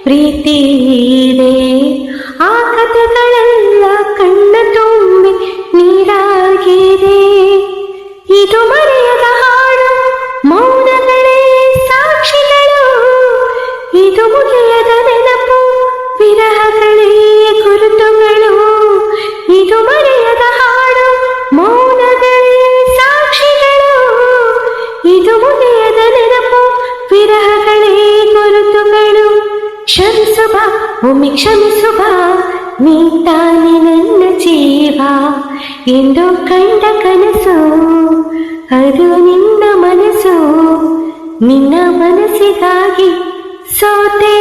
ಪ್ರೀತಿ ಇದೆ. ಆ ಕಥೆಗಳೆಲ್ಲ ಕಣ್ಣ ತುಂಬಿ ನೀರಾಗಿದೆ. ಇದು ಮರೆಯದ ಹಾಡು, ಮೌನಗಳೇ ಸಾಕ್ಷಿಗಳು. ಇದು ಮುಗಿಯದ ನೆನಪು, ವಿರಹಗಳೇ ಗುರುತುಗಳು. ಇದು ಮರೆಯದ ಹಾಡು, ಮೌನಗಳೇ ಸಾಕ್ಷಿಗಳು. ಇದು ಮುಗಿಯದ ನೆನಪು, ವಿರಹಗಳೇ ಗುರುತುಗಳು. ಕ್ಷಮಿಸುವ ಒಮ್ಮೆ ಕ್ಷಮಿಸುವ, ನೀ ತಾನೆ ನನ್ನ ಜೀವ ಎಂದು ಕಂಡ ಕನಸು, ಅದು ನಿನ್ನ ಮನಸ್ಸು. ನಿನ್ನ ಮನಸ್ಸಿಗಾಗಿ ಸೋತೆ.